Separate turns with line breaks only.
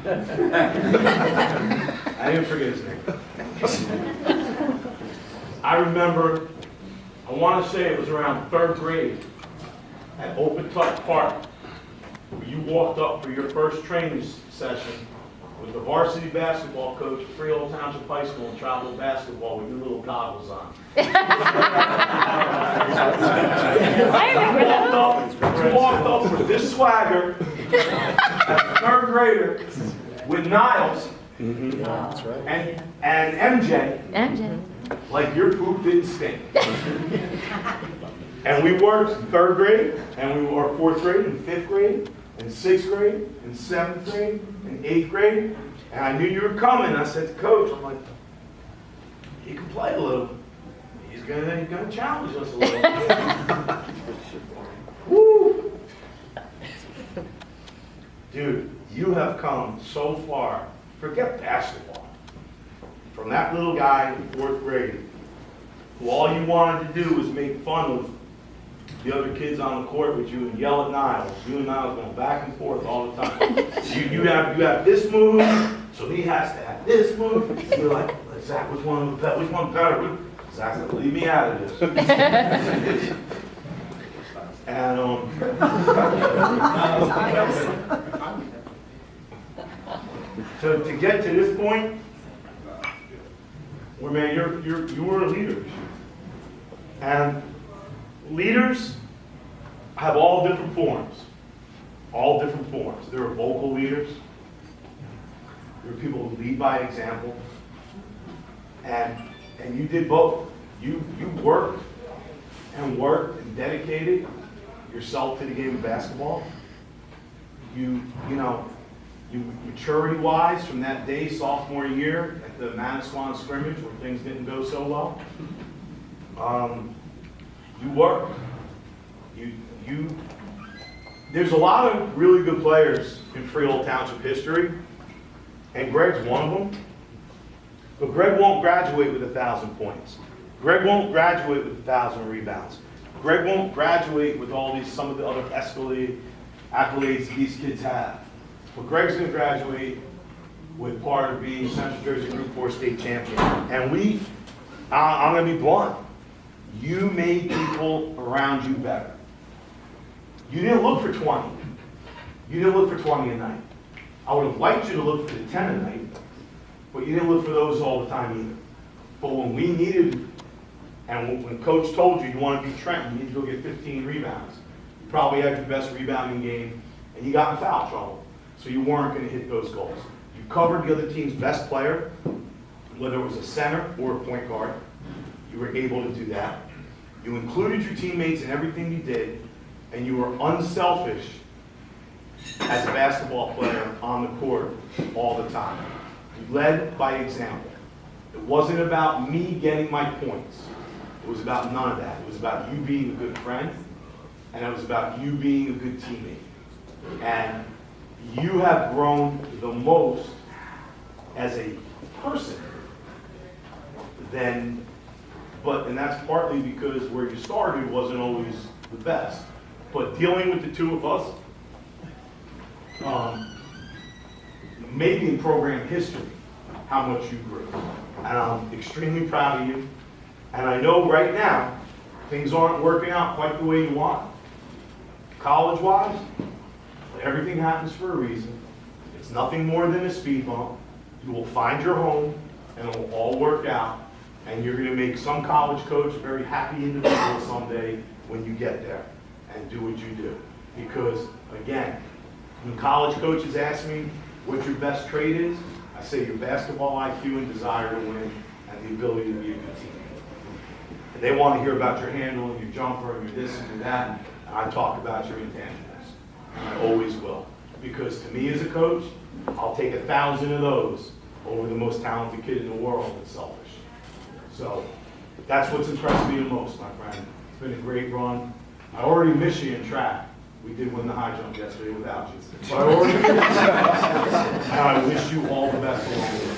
I didn't forget his name. I remember, I want to say it was around 3rd grade at Opetuck Park. You walked up for your first training session with the varsity basketball coach at Freehold Township High School and travel basketball with your little goggles on.
I remember
You walked up with this swagger as a 3rd grader with Niles and MJ,
MJ.
like your poop didn't stink. And we worked 3rd grade, and we were 4th grade, and 5th grade, and 6th grade, and 7th grade, and 8th grade. And I knew you were coming. I said to Coach, I'm like, he can play a little. He's gonna challenge us a little. Woo! Dude, you have come so far. Forget basketball. From that little guy in 4th grade, who all you wanted to do was make fun of the other kids on the court with you and yell at Niles. You and Niles going back and forth all the time. You have this move, so he has to have this move. You're like, Zach, which one better? Zach's like, leave me out of this. And to get to this point, where man, you were a leader. And leaders have all different forms. All different forms. There are vocal leaders. There are people who lead by example. And you did both. You worked and dedicated yourself to the game of basketball. You maturity-wise, from that day, sophomore year, at the Manasquan scrimmage, where things didn't go so well, you worked. There's a lot of really good players in Freehold Township history, and Greg's one of them. But Greg won't graduate with 1,000 points. Greg won't graduate with 1,000 rebounds. Greg won't graduate with some of the other accolades these kids have. But Greg's going to graduate with part of being Central Jersey Group 4 state champion. And I'm going to be blunt. You made people around you better. You didn't look for 20. You didn't look for 20 a night. I would have liked you to look for the 10 a night, but you didn't look for those all the time either. But when we needed, and when Coach told you want to beat Trenton, you need to go get 15 rebounds. You probably had your best rebounding game, and you got in foul trouble. So you weren't going to hit those goals. You covered the other team's best player, whether it was a center or a point guard. You were able to do that. You included your teammates in everything you did, and you were unselfish as a basketball player on the court all the time. You led by example. It wasn't about me getting my points. It was about none of that. It was about you being a good friend, and it was about you being a good teammate. And you have grown the most as a person and that's partly because where you started wasn't always the best. But dealing with the two of us, maybe in program history, how much you grew. And I'm extremely proud of you. And I know right now, things aren't working out quite the way you want. College-wise, everything happens for a reason. It's nothing more than a speed bump. You will find your home, and it will all work out. And you're going to make some college coach a very happy individual someday when you get there and do what you do. Because, again, when college coaches ask me what your best trait is, I say your basketball IQ and desire to win and the ability to be a good teammate. And they want to hear about your handle and your jumper and your this and your that. And I talk about your intangibles. And I always will. Because to me as a coach, I'll take 1,000 of those over the most talented kid in the world that's selfish. So that's what's impressed me the most, my friend. It's been a great run. I already miss you in track. We did win the high jump yesterday without you. But I already miss you. And I wish you all the best along the way.